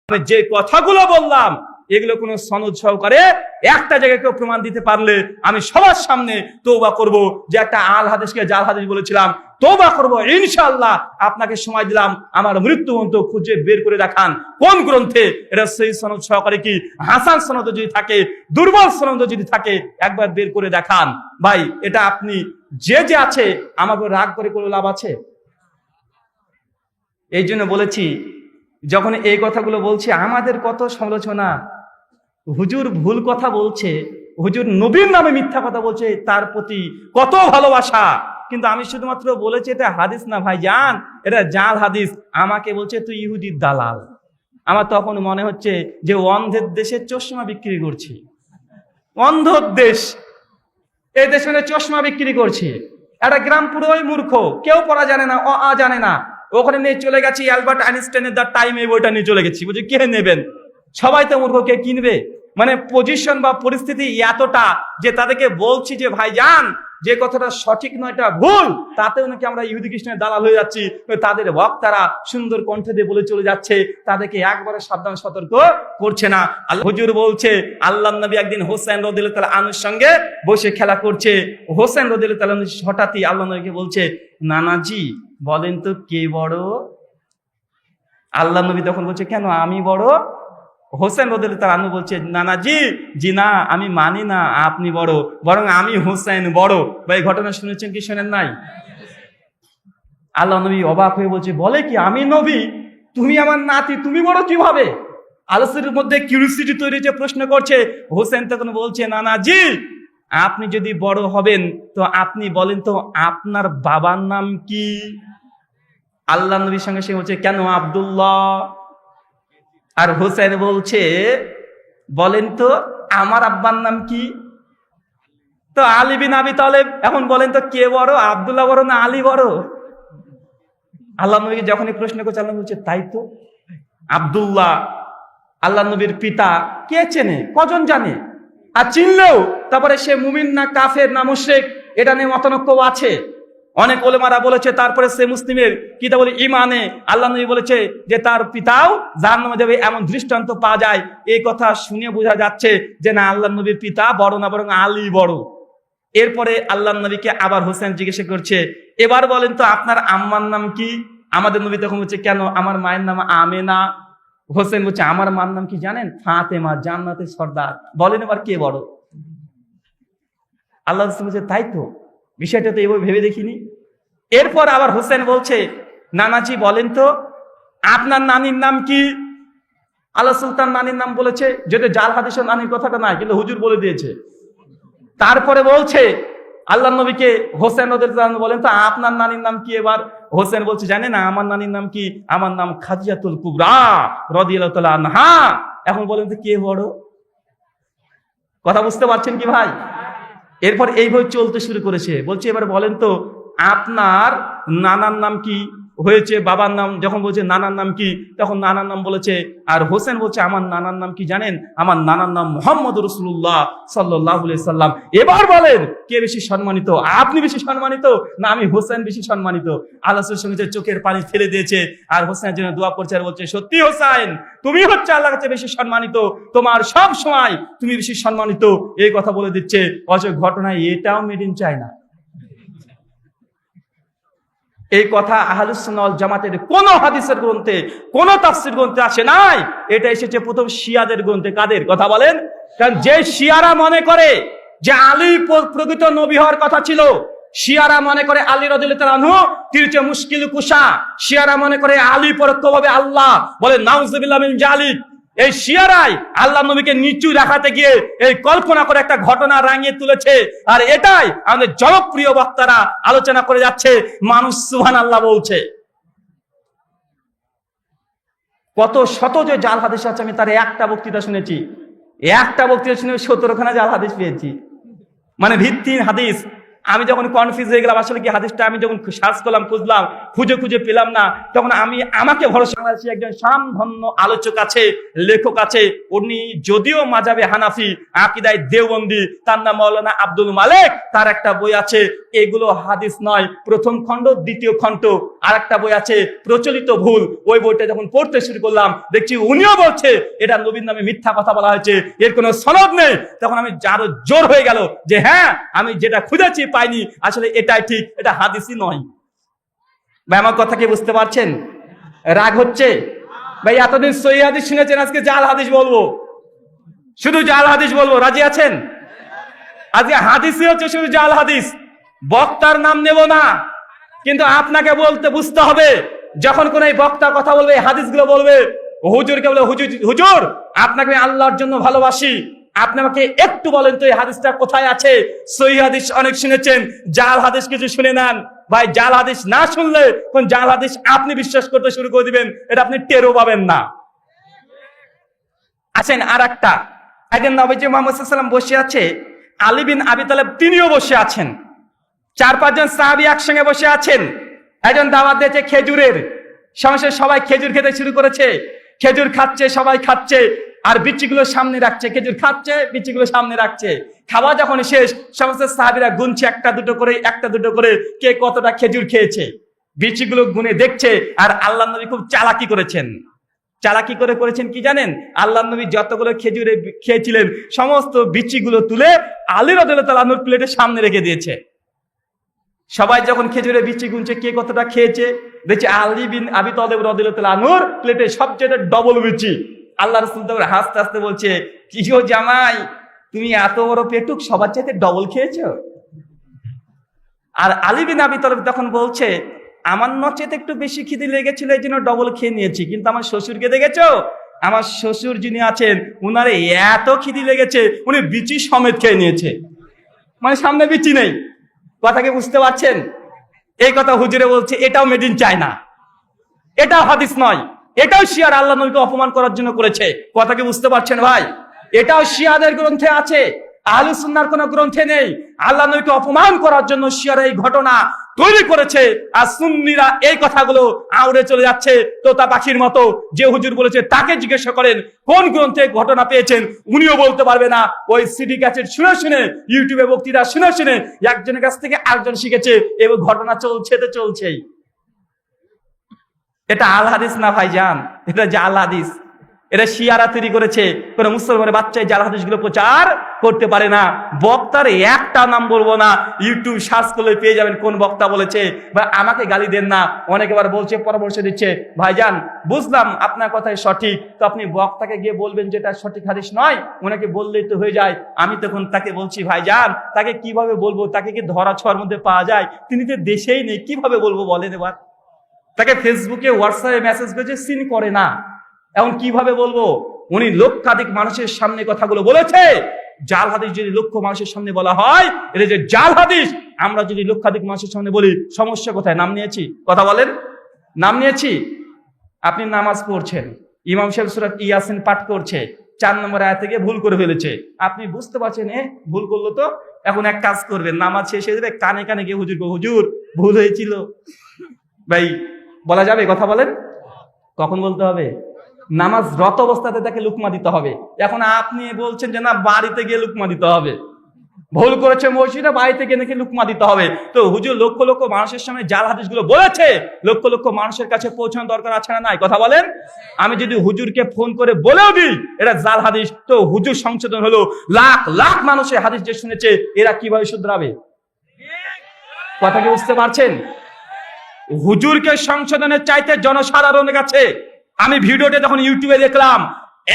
আমি যে কথাগুলো বললাম এগুলো কোনো সনদ সহকারে একটা জায়গায় কেউ প্রমাণ দিতে পারলে আমি সবার সামনে তওবা করব, যে একটা আল হাদিসকে জাল হাদিস বলেছিলাম, তওবা করব ইনশাআল্লাহ। আপনাকে সময় দিলাম, আমার মৃত্যু পর্যন্ত খুঁজে বের করে দেখান কোন গ্রন্থে এটা সহিহ সনদ সহকারে, কি হাসান সনদ যদি থাকে, দুর্বল সনদ যদি থাকে, একবার বের করে দেখান। ভাই এটা আপনি যে আছে আমাকে রাগ করে কোনো লাভ আছে? এই জন্য বলেছি, যখন এই কথাগুলো বলছে আমাদের কত সমালোচনা, হুজুর ভুল কথা বলছে, হুজুর নবীর নামে মিথ্যা কথা বলছে, তার প্রতি কত ভালোবাসা। কিন্তু আমি শুধুমাত্র বলেছি এটা হাদিস না ভাই জান, এটা জাল হাদিস। আমাকে বলছে তুই ইহুদির দালাল। আমার তখন মনে হচ্ছে যে অন্ধের দেশে চশমা বিক্রি করছি, অন্ধর দেশ, এই দেশে চশমা বিক্রি করছি। একটা গ্রাম পুরোই মূর্খ, কেউ পড়া জানে না, অ জানে না, ওখানে নিয়ে চলে গেছি অ্যালবার্ট আইনস্টাইনের দ্য টাইম, এই বইটা নিয়ে চলে গেছি। বুঝি কে নেবেন? সবাই তো মূর্খ, কে কিনবে? মানে পজিশন বা পরিস্থিতি এতটা যে তাদেরকে বলছি যে ভাই জান যে কথাটা সঠিক নয়, এটা ভুল, তাতেও নাকি আমরা ইহুদি খ্রিস্টানের দালাল হয়ে যাচ্ছি। তাদের বক্তারা সুন্দর কণ্ঠে দিয়ে বলে চলে যাচ্ছে, তাদেরকে একবারে সাবধান সতর্ক করছে না। হুজুর বলছে আল্লাহর নবী একদিন হোসেন রাদিয়াল্লাহু তাআলা আনহুর সঙ্গে বসে খেলা করছে। হোসেন রাদিয়াল্লাহু তাআলা হঠাৎই আল্লাহর নবীকে বলছে, নানাজি বলেন তো কে বড়? আল্লাহর নবী তখন বলছে, কেন আমি বড়? হোসেন রাদিয়াল্লাহু তাআলা আনহু বলছে, নানাজি জি না, আমি মানি না আপনি বড়, বরং আমি হোসেন বড়। ভাই ঘটনা শুনেছেন কি শোনেন নাই? আল্লাহর নবী অবাক হয়ে বলছে, বলে কি আমি নবী, তুমি আমার নাতি, তুমি বড় কিভাবে? আলোচনার মধ্যে কিউরিওসিটি তৈরি হয়েছে, প্রশ্ন করছে। হোসেন তখন বলছে, নানাজি আপনি যদি বড় হবেন তো আপনি বলেন তো আপনার বাবার নাম কি? আল্লাহর নবীর সঙ্গে সে বলছে, কেন আব্দুল্লাহ? আর হোসেন বলছে, বলেন তো আমার আব্বার নাম কি? তো আলী বিন আবি তালেব। এখন বলেন তো কে বড়, আব্দুল্লাহ বড় না আলী বড়? আল্লাহ নবীকে যখনই প্রশ্ন করছে, আল্লাহ বলছে, তাই তো আব্দুল্লাহ আল্লাহ নবীর পিতা, কে চেনে, কজন জানে? আর চিনলেও তারপরে সে মুমিন না কাফের না মুশরিক, এটা নিয়ে মতানৈক্য আছে। অনেক ওলেমারা বলেছে তারপরে সে মুসলিমের কিতাবুল ঈমানে আল্লাহ নবী বলেছে যে তার পিতাও জাহান্নামে যাবে, এমন দৃষ্টান্ত পাওয়া যায়। এই কথা শুনে বোঝা যাচ্ছে যে না, আল্লাহ নবীর পিতা বড় না, বরং আলী বড়। এরপরে আল্লাহ নবীকে আবার হোসেন জিজ্ঞাসা করছে, এবার বলেন তো আপনার আম্মার নাম কি? আমাদের নবী তখন বলছে, কেন আমার মায়ের নাম আমেনা। হোসেন বলছে, আমার মার নাম কি জানেন? ফাতেমা, জান্নাতের সর্দার। বলেন এবার কে বড়? আল্লাহ বলছে, তাই তো, বিষয়টা তো এইভাবে ভেবে দেখিনি। এরপর আবার হোসেন বলছে, নানাজি বলেন তো আপনার নানির নাম কি? আল্লাহ সুলতান নানির নাম বলেছে, যেটা জাল হাদিসের নানির কথাটা নাই, কিন্তু হুজুর বলে দিয়েছে। তারপরে বলছে আল্লাহ নবীকে, হোসেন রাদিয়াল্লাহু আনহু বলেন তো আপনার নানির নাম কি? এবার হোসেন বলছে, জানেন না আমার নানির নাম কি? আমার নাম খাদিজাতুল কুবরা রাদিয়াল্লাহু তাআলা আনহা। এখন বলেন তো কে বড়? কথা বুঝতে পারছেন কি ভাই? এরপর এইভাবে চলতে শুরু করেছে, বলছে এবার বলেন তো আপনার নানার নাম কি হয়েছে? বাবার নাম যখন বলছে নানার নাম কি, তখন নানার নাম বলেছে। আর হোসেন বলছে, আমার নানার নাম কি জানেন? আমার নানার নাম মুহাম্মদ রাসূলুল্লাহ সাল্লাল্লাহু আলাইহি সাল্লাম। এবার বলেন কে বেশি সম্মানিত, আপনি বেশি সম্মানিত না আমি হোসেন বেশি সম্মানিত? আল্লাহর সঙ্গে চোখের পানি ফেলে দিয়েছে, আর হোসেনের জন্য দোয়া করছে, আর বলছে, সত্যি হোসেন তুমি হচ্ছে আল্লাহর কাছে বেশি সম্মানিত, তোমার সব সময় তুমি বেশি সম্মানিত, এই কথা বলে দিচ্ছে। অথচ ঘটনায় এটাও মেড ইন চায়না। এই কথা আহলুস সুন্নাহ ওয়াল জামাতের কোন হাদিসের গ্রন্থে, কোন তাফসীর গ্রন্থে আসে নাই। এটা এসেছে প্রথম শিয়াদের গ্রন্থে। কাদের কথা বলেন? কারণ যে শিয়ারা মনে করে যে আলী প্রকৃত নবী হওয়ার কথা ছিল, শিয়ারা মনে করে আলী রাদিয়াল্লাহু তাআলা আনহু তিনি হচ্ছে মুশকিল কুশা, শিয়ারা মনে করে আলী পরোক্ষভাবে আল্লাহ, বলে নাউযুবিল্লাহ মিন যালিক। এই শিয়ারাই আল্লাহ নবীকে নিচু রাখাতে গিয়ে এই কল্পনা করে একটা ঘটনা রাঙিয়ে তুলেছে। আর এটাই আমাদের জনপ্রিয় বক্তারা আলোচনা করে যাচ্ছে, মানুষ সুবহানাল্লাহ বলছে। কত শত যে জাল হাদিস আছে, আমি তার একটা বক্তৃতা শুনেছি, একটা বক্তৃতা শুনে 17খানা জাল হাদিস পেয়েছি, মানে ভিত্তিহীন হাদিস। আমি যখন কনফিউজ হয়ে গেলাম আসলে কি হাদিসটা, আমি যখন সার্চ করলাম, খুঁজলাম, খুঁজে পেলাম না, তখন আমাকে ভরসা, বাংলাদেশে একজন স্বনামধন্য আলোচক আছে, লেখক আছে, উনি যদিও মাযহাবে হানাফি, আকীদায় দেওবন্দি, তার নাম মাওলানা আব্দুল মালেক, তার একটা বই আছে এগুলো হাদিস নয়, প্রথম খণ্ড দ্বিতীয় খণ্ড, আর একটা বই আছে প্রচলিত ভুল। ওই বইটা যখন পড়তে শুরু করলাম দেখছি উনিও বলছে এটা নবীর নামে মিথ্যা কথা বলা হয়েছে, এর কোনো সনদ নেই। তখন আমি আরো জোর হয়ে গেল যে হ্যাঁ, আমি যেটা খুঁজেছি পাইনি, আসলে এটাই ঠিক, এটা হাদিসই নয়। ভাই আমার কথা কি বুঝতে পারছেন? রাগ হচ্ছে ভাই? এতদিন সহিহ হাদিস শুনেছেন, আজকে জাল হাদিস বলবো, শুধু জাল হাদিস বলবো, রাজি আছেন? আজকে হাদিসই হচ্ছে শুধু জাল হাদিস, বক্তার নাম নেব না, কিন্তু আপনাকে বুঝতে হবে, যখন কোন এই বক্তা কথা বলবে, হাদিসগুলো বলবে, হুজুরকে বলে হুজুর আপনাকে আমি আল্লাহর জন্য ভালোবাসি, আপনি আমাকে একটু বলেন তো এই হাদিসটা কোথায় আছে? সহিহ হাদিস অনেক শুনেছেন, জাল হাদিস কিছু শুনে নেন। ভাই জাল হাদিস না শুনলে কোন জাল হাদিস আপনি বিশ্বাস করতে শুরু করে দিবেন, এটা আপনি টেরও পাবেন না। আসেন আর একটা, একদিন নবীজি মুহাম্মদ সাল্লাল্লাহু আলাইহি ওয়াসাল্লাম বসে আছে, আলী বিন আবি তালেব তিনিও বসে আছেন, 4-5 জন সাহাবী একসঙ্গে বসে আছেন। একজন দাওয়াত দিয়েছে খেজুরের, সমস্যা সবাই খেজুর খেতে শুরু করেছে, খেজুর খাচ্ছে, সবাই খাচ্ছে, আর বিচিগুলো সামনে রাখছে, খেজুর খাচ্ছে, বিচিগুলো সামনে রাখছে। খাওয়া যখন শেষ, সমস্ত সাহাবীরা গুনছে একটা দুটো করে কে কতটা খেজুর খেয়েছে, বিচিগুলো গুনে দেখছে। আর আল্লাহর নবী খুব চালাকি করেছেন কি জানেন? আল্লাহর নবী যতগুলো খেজুরে খেয়েছিলেন সমস্ত বিচিগুলো তুলে আলী রাদিয়াল্লাহু তাআলা আনহুর প্লেটের সামনে রেখে দিয়েছে। সবাই যখন খেজুরে বিচি গুনছে কে কতটা খেয়েছে, দেখছে আলী বিন আবি তালেব রাদিয়াল্লাহু তাআলা আনহুর প্লেটে সবচেয়ে ডবল বিচি। আল্লাহ রাসূল তখন হাসতে হাসতে বলছে, কি গো জামাই, তুমি এত বড় পেটুক, সবার চাইতে ডবল খেয়েছো? আর আলী বিন আবি তালেব তখন বলছে, আমার নচেতে একটু বেশি খিদে লেগেছিল, এই জন্য ডবল খেয়ে নিয়েছি, কিন্তু আমার শ্বশুরকে দেখেছো? আমার শ্বশুর যিনি আছেন উনারে এত খিদে লেগেছে, উনি বিচি সমেত খেয়ে নিয়েছে, মানে সামনে বিচি নেই। কথা কি বুঝতে পারছেন? এই কথা হুজুরে বলছে, এটাও মেড ইন চায়না, এটাও হাদিস নয়, এটাও শিয়ার আল্লাহ নবীকে অপমান করার জন্য করেছে। কথা কি বুঝতে পারছেন ভাই? এটাও শিয়াদের গ্রন্থে আছে, আহলুস সুন্নাহর কোন গ্রন্থে নেই। আল্লাহ নবীকে অপমান করার জন্য শিয়ারা এই ঘটনা তৈরি করেছে, আর সুন্নিরা এই কথাগুলো আউড়ে চলে যাচ্ছে তোতা পাখির মতো। যে হুজুর বলেছে তাকে জিজ্ঞাসা করেন কোন গ্রন্থে ঘটনা পেয়েছেন, উনিও বলতে পারবে না। ওই সিডি ক্যাসেট শুনে ইউটিউবে বক্তৃতা শুনে একজনের কাছ থেকে আরেকজন শিখেছে, এবং ঘটনা চলছেই। এটা আল হাদিস না ভাইজান, এটা জাল হাদিস। এটা শিয়ারা তৈরি করেছে, কোন মুসলমানের বাচ্চাই জাল হাদিসগুলো প্রচার করতে পারে না। বক্তার একটা নাম বলবো না, ইউটিউব সার্চ করলে পেয়ে যাবেন কোন বক্তা বলেছে। বা আমাকে গালি দেন না, অনেকে আবার বলছে, পরামর্শ দিচ্ছে, ভাইজান বুঝলাম আপনার কথাই সঠিক, তো আপনি বক্তাকে গিয়ে বলবেন যেটা সঠিক হাদিস নয়, ওনাকে বললেই তো হয়ে যায়। আমি তখন তাকে বলছি, ভাইজান তাকে কিভাবে বলবো, তাকে কি ধরা ছোঁয়ার মধ্যে পাওয়া যায়? তিনি তো দেশেই নেই, কিভাবে বলবো বলেন? এবার তাকে ফেসবুকে হোয়াটসঅ্যাপে মেসেজ করেছে, সিন করে না, এখন কিভাবে বলবো? উনি লক্ষাধিক মানুষের সামনে কথাগুলো বলেছে। জাল হাদিস যদি লক্ষ মানুষের সামনে বলা হয়, এটা যে জাল হাদিস। আমরা যদি লক্ষাধিক মানুষের সামনে বলি, সমস্যা কোথায়? নাম নিয়েছি, কথা বলেন, নাম নিয়েছি। আপনি নামাজ পড়ছেন, ইমাম সাহেব সূরা ইয়াসিন পাঠ করছে, 4 নম্বর আয়াত থেকে ভুল করে ফেলেছে, আপনি বুঝতে পারছেন ভুল করলো, তো এখন এক কাজ করবেন, নামাজ শেষ হয়ে যাবে, কানে কানে গিয়ে হুজুর ভুল হয়েছিল। ভাই বলা যাবে? কথা বলেন, কখন বলতে হবে? নামাজ রত অবস্থাতে তাকে লুকমা দিতে হবে। এখন আপনি বলছেন যে না, বাড়িতে গিয়ে লুকমা দিতে হবে, ভুল করেছে মসজিদে, বাড়িতে গিয়ে নাকি লুকমা দিতে হবে। তো হুজুর লক্ষ লক্ষ মানুষের সামনে জাল হাদিসগুলো বলেছে, লক্ষ লক্ষ মানুষের কাছে পৌঁছানো দরকার আছে না নাই? কথা বলেন। আমি যদি হুজুরকে ফোন করে বলেও দিই এটা জাল হাদিস, তো হুজুর সংশোধন হলো, লাখ লাখ মানুষের হাদিস যে শুনেছে, এরা কিভাবে শুধরাবে? কথা কি বুঝতে পারছেন? হুজুরকে সংশোধনের চাইতে জনসাধারণের কাছে। আমি ভিডিওটা যখন ইউটিউবে দেখলাম,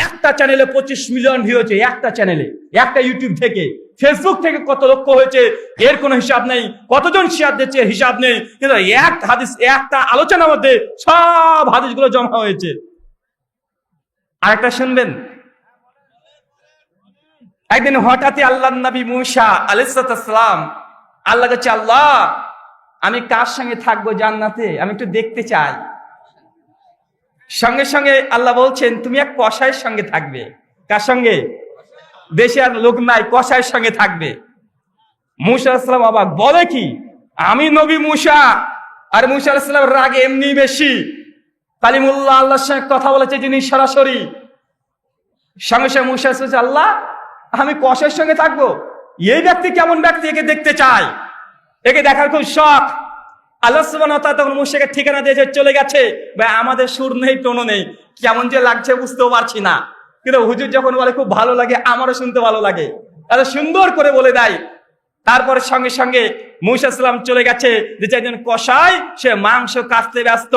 একটা চ্যানেলে 25 মিলিয়ন ভিউ হয়েছে, একটা চ্যানেলে, একটা ইউটিউব থেকে। ফেসবুক থেকে কত লক্ষ হয়েছে এর কোনো হিসাব নেই, কতজন শেয়ার দিচ্ছে হিসাব নেই, কিন্তু এক হাদিস, একটা আলোচনার মধ্যে সব হাদিসগুলো জমা হয়েছে। আরেকটা শুনবেন, একদিন হঠাৎই আল্লাহর নবী মূসা আলাইহিস সালাম আল্লাহ কাছে, আল্লাহ আমি কার সঙ্গে থাকবো জান্নাতে, আমি একটু দেখতে চাই। সঙ্গে সঙ্গে আল্লাহ বলছেন, তুমি এক কসাইয়ের সঙ্গে থাকবে। কার সঙ্গে? দেশে আর লোক নাই, কসাইয়ের সঙ্গে থাকবে। মুসা আলাইহিস সালাম অবাক, বলে কি আমি নবী মুসা? আর মুসা আলাইহিস সালামের রাগ এমনি বেশি, কালিমুল্লাহ আল্লাহর সঙ্গে কথা বলেছে যিনি সরাসরি। সঙ্গে সঙ্গে মুসা আলাইহিস সালাম, আল্লাহ আমি কষের সঙ্গে থাকবো? এই ব্যক্তি কেমন ব্যক্তি, একে দেখতে চাই, একে দেখার খুব শখ। আল্লাহ সুবহানাহু ওয়া তাআলা তখন মুসাকে ঠিকানা দিয়েছে, চলে গেছে। ভাই আমাদের সুর নেই, টোনও নেই, কেমন যে লাগছে বুঝতেও পারছি না, কিন্তু হুজুর যখন বলে খুব ভালো লাগে, আমারও শুনতে ভালো লাগে, এত সুন্দর করে বলে দেয়। তারপরে সঙ্গে সঙ্গে মুসা সালাম চলে গেছে, যে একজন কসাই, সে মাংস কাটতে ব্যস্ত।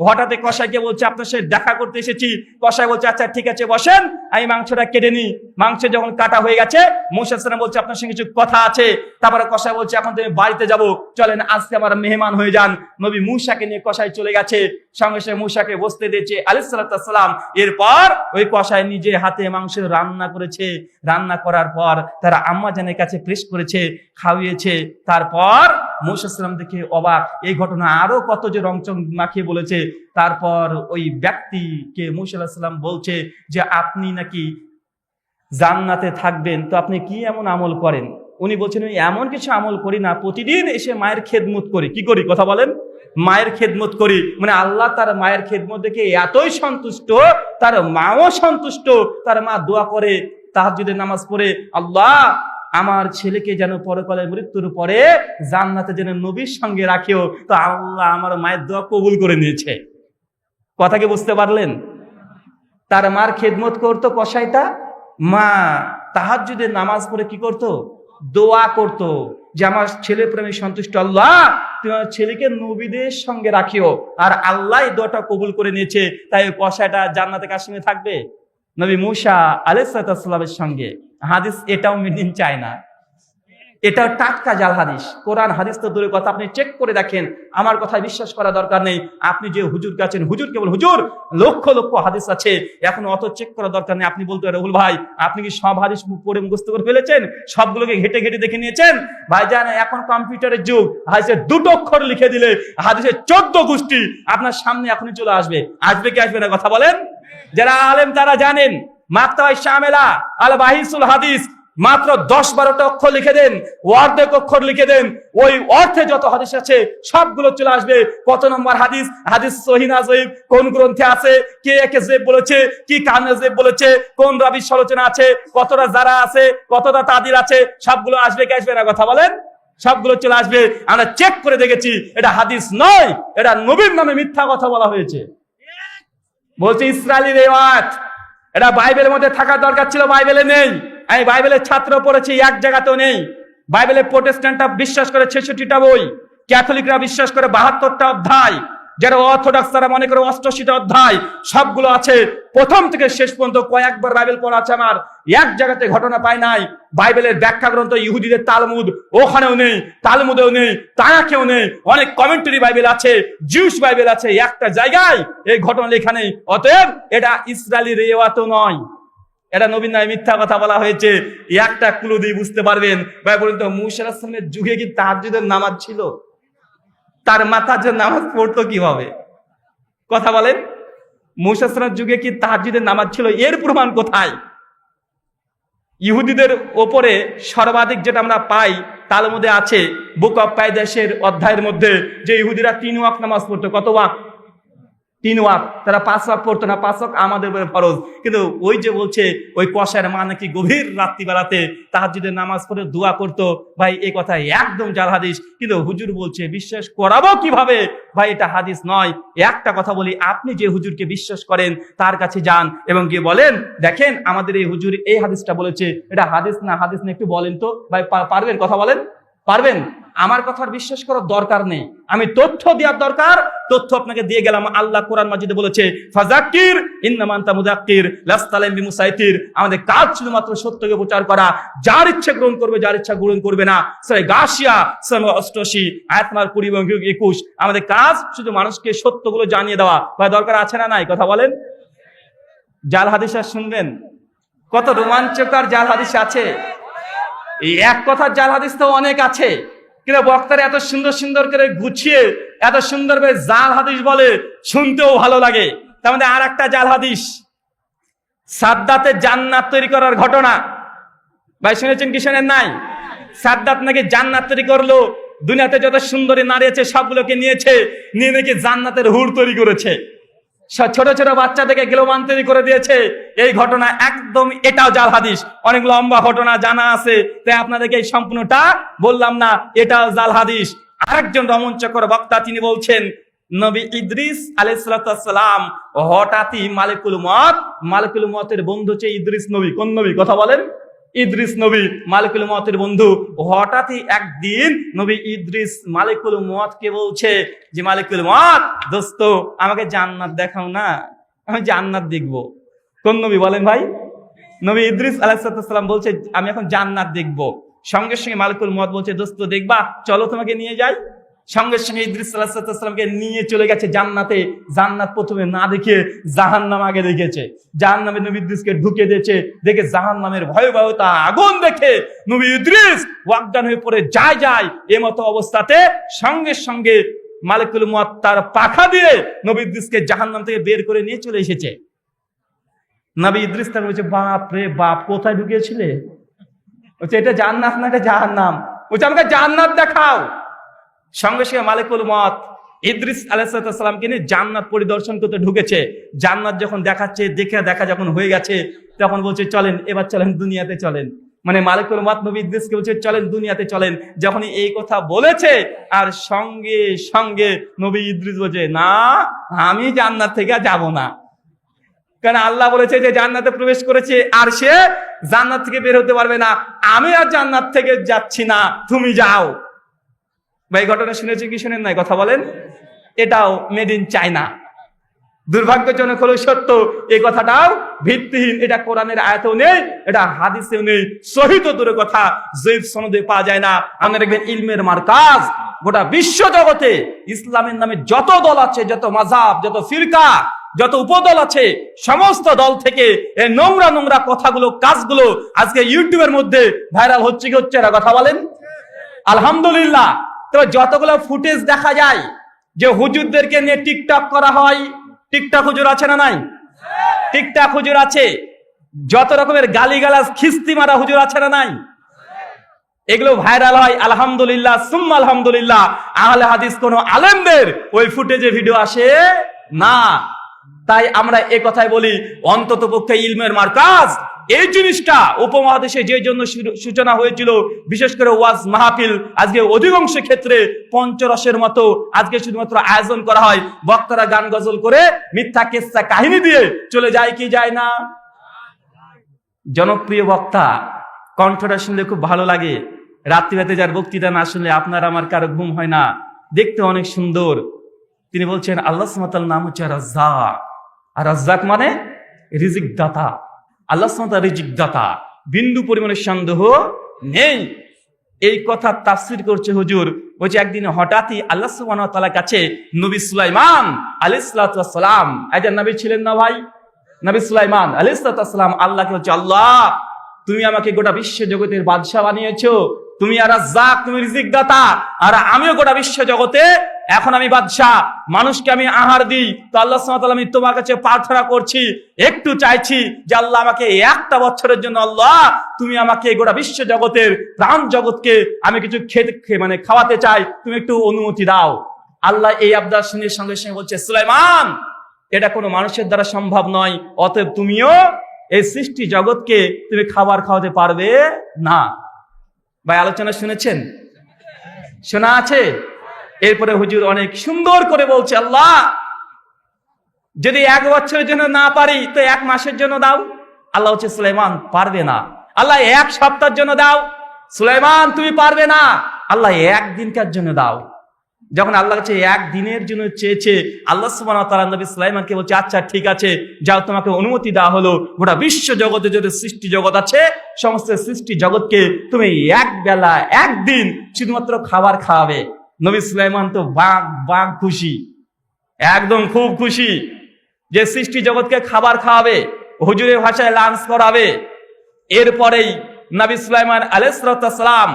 হঠাৎ কসাইকে বলছে আপনার সাথে দেখা করতে এসেছি। কসাই বলছে আচ্ছা ঠিক আছে বসেন, আমি মাংসটা কেটে নিই। মাংস যখন কাটা হয়ে গেছে, মুসা সালাম বলছে আপনার সঙ্গে কিছু কথা আছে। তারপরে কসাই বলছে এখন তুমি বাড়িতে যাবো, চলেন আজকে আমার মেহমান হয়ে যান। নবী মুসাকে নিয়ে কসাই চলে গেছে, সঙ্গে সঙ্গে মুসাকে বসতে দিয়েছে আলাইহিস সালাম। এরপর ওই কসাই নিজে হাতে মাংস রান্না করেছে। রান্না করার পর তারা আম্মা জানের কাছে পেশ করেছে, খাওয়িয়েছে। তারপর মুসা সালাম দেখে অবাক, এই ঘটনা আরো কত যে রংচং মাখিয়ে বলেছে। তারপর ওই ব্যক্তিকে মুসা আলাইহিস সালাম বলছে যে আপনি নাকি জান্নাতে থাকবেন, তো আপনি কি এমন আমল করেন? উনি বলছেন আমি এমন কিছু আমল করি না, প্রতিদিন এসে মায়ের খেদমত করি। কি করি কথা বলেন? মায়ের খেদমত করি। মানে আল্লাহ তার মায়ের খেদমত দেখে এতই সন্তুষ্ট, তার মাও সন্তুষ্ট। তার মা দোয়া করে, তাহাজ্জুদের নামাজ পড়ে, আল্লাহ আমার ছেলেকে যেন পরকালে মৃত্যুর পরে জান্নাতে যেন নবীর সঙ্গে রাখিও। তো আল্লাহ আমার মায়ের দোয়া কবুল করে নিয়েছে। কথা কি বুঝতে পারলেন? তার মার খেদমত করতো কসাইটা, মা তাহাজ্জুদের নামাজ পড়ে কি করতো? দোয়া করতো যে আমার ছেলে প্রেমে সন্তুষ্ট, আল্লাহ তুমি আমার ছেলেকে নবীদের সঙ্গে রাখিও। আর আল্লাহ এই দোয়াটা কবুল করে নিয়েছে। তাই কসাইটা জান্নাতে কার সঙ্গে থাকবে? নবী মুসা আলাইহিস সালামের সঙ্গে। হাদিস এটাও মেদিন চায় না, এটাও টাটকা জাল হাদিস। কোরআন হাদিস তো দূরের কথা, আপনি চেক করে দেখেন, আমার কথা বিশ্বাস করা দরকার নেই। আপনি যে হুজুর কাছেন, হুজুর কেবল হুজুর, লক্ষ লক্ষ হাদিস আছে, এখন অত চেক করা দরকার নেই। আপনি বলতে রহুল ভাই আপনি কি সব হাদিস পড়ে মুখস্থ করে ফেলেছেন? সবগুলোকে ঘেটে ঘেটে দেখে নিয়েছেন? ভাই জানেন এখন কম্পিউটারের যুগ, হাদিসের দুটো অক্ষর লিখে দিলে হাদিসের 14 গোষ্ঠী আপনার সামনে এখনই চলে আসবে। আসবে কি আসবে না কথা বলেন? যারা আলেম তারা জানেন, মাত্রায় শামেলা আল বাহিসুল হাদিস মাত্র 10-12টা অক্ষর লিখে দেন, অর্ধেক অক্ষর লিখে দেন, ওই অর্থে যত হাদিস আছে সবগুলো চলে আসবে। কত নম্বর হাদিস, হাদিস সহিহ না জয়ীফ, কোন গ্রন্থে আছে, কে একে জয়ীফ বলেছে, কি কারণে জয়ীফ বলেছে, কোন রাবীর সমালোচনা আছে, কতটা যারা আছে, কতটা তাদির আছে, সবগুলো আসবে কি আসবে না কথা বলেন? সবগুলো চলে আসবে। আমরা চেক করে দেখেছি, এটা হাদিস নয়, এটা নবীর নামে মিথ্যা কথা বলা হয়েছে। বলছে ইসরায়েলি রেওয়ায়াত, এটা বাইবেলের মধ্যে থাকার দরকার ছিল, বাইবেলে নেই। আমি বাইবেলের ছাত্র পড়েছি, এক জায়গাতেও নেই। বাইবেলে প্রোটেস্ট্যান্টরা বিশ্বাস করে 66টা বই, ক্যাথলিকরা বিশ্বাস করে 72টা অধ্যায়, যারা অর্থোডক্স তারা মনে করে 88টা অধ্যায়, সবগুলো আছে। প্রথম থেকে শেষ পর্যন্ত কয়েকবার বাইবেল পড়া আছে আমার, এক জায়গাতে ঘটনা পাই নাই। বাইবেলের ব্যাখ্যা গ্রন্থ ইহুদিদের তালমুদ, ওখানেও নেই, তালমুদেও নেই, তানাকেও নেই। অনেক কমেন্টারি বাইবেল আছে, জিউস বাইবেল আছে, একটা জায়গায় এই ঘটনা লেখা নেই। অতএব এটা ইসরায়েলি রেওয়ায়াতও নয়, এটা নবীর নামে মিথ্যা কথা বলা হয়েছে। একটা ক্লু দিয়ে বুঝতে পারবেন। ভাই বলুন তো মুসা আলাইহিস সালামের যুগে কি তাহাজ্জুদের নামাজ ছিল? তার মাথা যে নামাজ পড়তো কিভাবে কথা বলেন? মুসা আলাইহিস সালামের যুগে কি তাহাজ্জুদের নামাজ ছিল? এর প্রমাণ কোথায়? ইহুদিদের ওপরে সর্বাধিক যেটা আমরা পাই তালমুদে আছে, বুক অফ পাইদাসের অধ্যায়ের মধ্যে, যে ইহুদিরা 3 ওয়াক্ত নামাজ পড়তো। কত ওয়াক্ত? 3 ওয়াক্ত। তারা 5 ওয়াক্ত পড়তো না, 5 ওয়াক্ত আমাদের উপরে ফরজ। কিন্তু ওই যে বলছে ওই কসাইয়ের মা নাকি গভীর রাত্রিবেলাতে তাহাজ্জুদের নামাজ পড়ে দোয়া করতো। ভাই এই কথা একদম জাল হাদিস, কিন্তু হুজুর বলছে বিশ্বাস করাবো কিভাবে? ভাই এটা হাদিস নয়। একটা কথা বলি, আপনি যে হুজুরকে বিশ্বাস করেন তার কাছে যান এবং গিয়ে বলেন দেখেন আমাদের এই হুজুর এই হাদিসটা বলেছে, এটা হাদিস না হাদিস না একটু বলেন তো। ভাই পারবেন কথা বলেন? পারবেন? আমার কথার বিশ্বাস করার দরকার নেই, আমি তথ্য দেওয়ার দরকার, তথ্য আপনাকে দিয়ে গেলাম। আল্লাহ কোরআন মাজিদে বলেছে ফাযাক্কির ইন্নামা আনতা মুযাক্কির লাস্তা আলাইহিম বিমুসাইতির। আমাদের কাজ শুধুমাত্র সত্যকে প্রচার করা, যার ইচ্ছা গ্রহণ করবে, যার ইচ্ছা গ্রহণ করবে না। সূরা গাশিয়া 88 আয়াত নম্বর 20 এবং 21। আমাদের কাজ শুধু মানুষকে সত্যগুলো জানিয়ে দেওয়া। ভাই দরকার আছে না নাই কথা বলেন? জাল হাদিস আর শুনবেন, কত রোমাঞ্চকর জাল হাদিস আছে। এই এক কথার জাল হাদিস তো অনেক আছে, কিন্তু বক্তারা এত সুন্দর সুন্দর করে গুছিয়ে এত সুন্দর করে জাল হাদিস বলে, শুনতেও ভালো লাগে। তার মধ্যে আর একটা জাল হাদিস, সাদ্দাতের জান্নাত তৈরি করার ঘটনা। ভাই শুনেছেন কি শোনেন নাই? সাদ্দাত নাকি জান্নাত তৈরি করলো, দুনিয়াতে যত সুন্দরী নারী আছে সবগুলোকে নিয়েছে, নিয়ে নাকি জান্নাতের হুর তৈরি করেছে, ছোট ছোট বাচ্চাদেরকে গ্লোবান তৈরি করে দিয়েছে। এই ঘটনা একদম এটাও জাল হাদিস, অনেক লম্বা ঘটনা জানা আছে, তাই আপনাদেরকে এই সম্পূর্ণটা বললাম না, এটাও জাল হাদিস। আরেকজন রোমাঞ্চকর বক্তা তিনি বলছেন নবী ইদ্রিস আলাইহিস সালাম হঠাৎই মালিকুল মউতের বন্ধু হচ্ছে ইদ্রিস নবী। কোন নবী কথা বলেন? ইদ্রিস নবী মালিকুল মউতের বন্ধু। হঠাৎই একদিন নবী ইদ্রিস মালিকুল মউতকে বলছে যে মালিকুল মউত দোস্ত আমাকে জান্নাত দেখাও না, আমি জান্নাত দেখব। কোন নবী বলেন ভাই? নবী ইদ্রিস আলাইহিস সালাম বলছে আমি এখন জান্নাত দেখব। সঙ্গে সঙ্গে মালিকুল মউত বলছে দোস্ত দেখবা, চলো তোমাকে নিয়ে যাই। সঙ্গে সঙ্গে ইদ্রিস আলাইহিস সালামকে নিয়ে চলে গেছে জান্নাতে। জান্নাত প্রথমে না দেখে জাহান্নাম আগে দেখেছে। জাহান্নামে নবী ইদ্রিসকে ঢুকে দিয়েছে, দেখে জাহান্নামের ভয়াবহতা আগুন দেখে নবী ইদ্রিস অজ্ঞান হয়ে পড়ে যায়। এমতো অবস্থাতে সঙ্গে সঙ্গে মালিকুল মউত তার পাখা দিয়ে নবী ইদ্রিসকে জাহান্নাম থেকে বের করে নিয়ে চলে এসেছে। নবী ইদ্রিস তার বলছে বাপ রে বাপ, কোথায় ঢুকিয়েছিলে? বলছে এটা জান্নাত না, এটা জাহান্নাম। বলছে আমাকে জান্নাত দেখাও। সঙ্গে সঙ্গে মালিকুল মউত ইদ্রিস আলাইহিস সালামকে নিয়ে জান্নাত পরিদর্শন করতে ঢুকেছে। জান্নাত যখন দেখাচ্ছে, দেখা যখন হয়ে গেছে, তখন বলছে চলেন, এবার চলেন দুনিয়াতে চলেন। মানে মালিকুল মউত নবী ইদ্রিসকে বলছে চলেন দুনিয়াতে চলেন। যখন এই কথা বলেছে আর সঙ্গে সঙ্গে নবী ইদ্রিস বলছে না, আমি জান্নাত থেকে যাব না, কারণ আল্লাহ বলেছে যে জান্নাতে প্রবেশ করেছে আর সে জান্নাত থেকে বের হতে পারবে না, আমি আর জান্নাত থেকে যাচ্ছি না, তুমি যাও। ভাই ঘটনা শুনেছি কি শুনেন নাই কথা বলেন? এটাও মেড ইন চায়না। দুর্ভাগ্যজনক হলো সত্য, এই কথাটাও ভিত্তিহীন। এটা কোরআনের আয়াতেও নেই, এটা হাদিসেও নেই, সহিহ দূরের কথা জয়ীফ সনদে পাওয়া যায় না। মনে রাখবেন ইলমের মারকাজ গোটা বিশ্ব জগতে ইসলামের নামে যত দল আছে, যত মাযহাব, যত ফিরকা, যত উপদল আছে, সমস্ত দল থেকে এই নোংরা কথাগুলো, কাজগুলো আজকে ইউটিউবের মধ্যে ভাইরাল হচ্ছে কি হচ্ছে না কথা বলেন? আলহামদুলিল্লাহ। তবে যতগুলো ফুটেজ দেখা যায় যে হুজুরদেরকে নিয়ে টিকটক করা হয়, টিকটক হুজুর আছে না নাই? টিকটক হুজুর আছে। যত রকমের গালিগালাজ খিস্তি মারা হুজুর আছে না নাই? এগুলো ভাইরাল হয়, আলহামদুলিল্লাহ সুম্মা আলহামদুলিল্লাহ। আহলে হাদিস কোন আলেমদের ওই ফুটেজে ভিডিও আসে না। তাই আমরা এই কথাই বলি, অন্তত পক্ষে ইলমের মারকাজ এই জিনিসটা উপমহাদেশে যে জন্য সূচনা হয়েছিল, বিশেষ করে ওয়াজ মাহফিল, আজকে অধিকাংশ ক্ষেত্রে পঞ্চরসের মতো আজকে শুধুমাত্র আয়োজন করা হয়। বক্তারা গান গজল করে মিথ্যা কেচ্ছা কাহিনী দিয়ে চলে যায় কি যায় না? জনপ্রিয় বক্তা, কণ্ঠটা শুনলে খুব ভালো লাগে। রাত্রিরাতে যার বক্তৃতা না শুনলে আপনার আমার কারো ঘুম হয় না, দেখতে অনেক সুন্দর। তিনি বলছেন আল্লাহ সুবহানাহু ওয়া তাআলার নাম হচ্ছে রাজ্জাক। আর রাজ্জাক মানে রিজিক দাতা। আল্লাহ সুবহানাহু ওয়া তাআলা রিজিক দাতা, বিন্দু পরিমাণের সন্দেহ নেই। এই কথা তাফসীর করছে হুজুর। ওই যে একদিন হঠাৎই আল্লাহ সুবহানাহু ওয়া তাআলার কাছে নবী সুলাইমান আলাইহিস সালাম, একজন নবী ছিলেন না ভাই? নবী সুলাইমান আলাইহিস সালাম আল্লাহকে বলছে আল্লাহ তুমি আমাকে গোটা বিশ্ব জগতের বাদশা বানিয়েছো, তুমি আর রাজ্জাক, তুমি রিজিক দাতা, আর আমিও গোটা বিশ্ব জগতে এখন আমি বাদশা, মানুষকে আমি আহার দিই। তো আল্লাহ সুবহানাহু ওয়া তাআলা আমি তোমার কাছে প্রার্থনা করছি, একটু চাইছি যে আল্লাহ আমাকে একটা বছরের জন্য আল্লাহ তুমি আমাকে গোটা বিশ্ব জগতের প্রাণ জগৎকে আমি কিছু মানে খাওয়াতে চাই, তুমি একটু অনুমতি দাও। আল্লাহ এই আবদার শুনে সঙ্গে সঙ্গে বলছে সুলাইমান এটা কোনো মানুষের দ্বারা সম্ভব নয়, অতএব তুমিও এই সৃষ্টি জগৎকে তুমি খাবার খাওয়াতে পারবে না। ভাই আলোচনা শুনেছেন? শোনা আছে? এরপরে হুজুর অনেক সুন্দর করে বলছে আল্লাহ যদি 1 বছরের জন্য না পারি তো 1 মাসের জন্য দাও। আল্লাহ হচ্ছে সুলাইমান পারবে না। আল্লাহ 1 সপ্তাহের জন্য দাও। সুলাইমান তুমি পারবে না। আল্লাহ 1 দিনকার জন্য দাও। যখন আল্লাহ কাছে 1 দিনের জন্য চেয়েছে, আল্লাহ সুবহানাহু ওয়া তাআলা নবী সুলাইমানকে বলছে আচ্ছা ঠিক আছে যাও, তোমাকে অনুমতি দেওয়া হলো। গোটা বিশ্ব জগতে যত সৃষ্টি জগৎ আছে সমস্ত সৃষ্টি জগৎকে তুমি 1 বেলা 1 দিন শুধুমাত্র খাবার খাওয়াবে। নবী সুলাইমান তো বাগ খুশি, একদম খুব খুশি যে সৃষ্টি জগৎকে খাবার খাওয়াবে, হুজুরের ভাষায় লাঞ্চ করাবে। এরপরেই নবী সুলাইমান আলাইহিস সালাম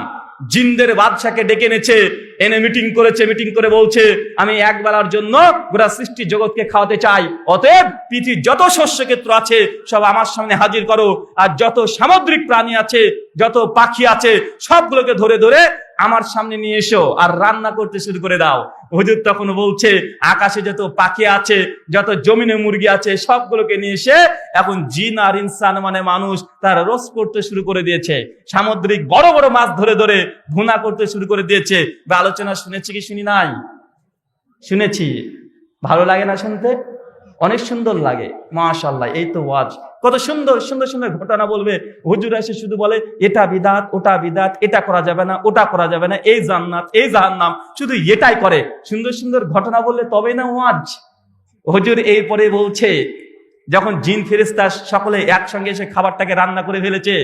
জিনদের বাদশাকে ডেকে এনেছে, এনে মিটিং করেছে, মিটিং করে বলছে আমি এক বেলার জন্য গোটা সৃষ্টি জগৎকে খাওয়াতে চাই, অতএব পৃথিবীর যত শস্য ক্ষেত্র আছে সব আমার সামনে হাজির করো, আর যত সামুদ্রিক প্রাণী আছে, যত পাখি আছে, সবগুলোকে ধরে ধরে আমার সামনে নিয়ে এসো আর রান্না করতে শুরু করে দাও। হুজুর তখন বলছে আকাশে যত পাখি আছে, যত জমিনে মুরগি আছে, সবগুলোকে নিয়ে এসে এখন জিন আর ইনসান মানে মানুষ তার রোস্ট করতে শুরু করে দিয়েছে, সামুদ্রিক বড় বড় মাছ ধরে ধরে ভুনা করতে শুরু করে দিয়েছে। বা আলোচনা শুনেছি কি শুনি নাই? শুনেছি। ভালো লাগে না শুনতে? অনেক সুন্দর লাগে, মাশাআল্লাহ। এই তো ওয়াজ, কত সুন্দর সুন্দর সুন্দর ঘটনা বলবে। হুজুর এসে শুধু বলে এটা বিদাত, ওটা বিদাত, এটা করা যাবে না, ওটা করা যাবে না, এই জান্নাত, এই জাহান্নাম, শুধু এটাই করে। সুন্দর সুন্দর ঘটনা বললে তবেই না ওয়াজ। হুজুর এরপরে বলছে যখন জিন ফেরেশতা সকলে একসঙ্গে এসে খাবারটাকে রান্না করে ফেলেছে,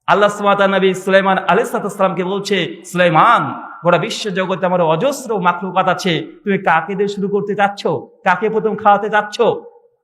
আল্লাহ সুবহানাহু ওয়া তাআলা নবী সুলাইমান আলাইহিস সালামকে বলছে, সুলাইমান, গোটা বিশ্ব জগতে আমার অজস্র মাখলুকাত আছে, তুমি কাকে দিয়ে শুরু করতে চাচ্ছ? কাকে প্রথম খাওয়াতে চাচ্ছ?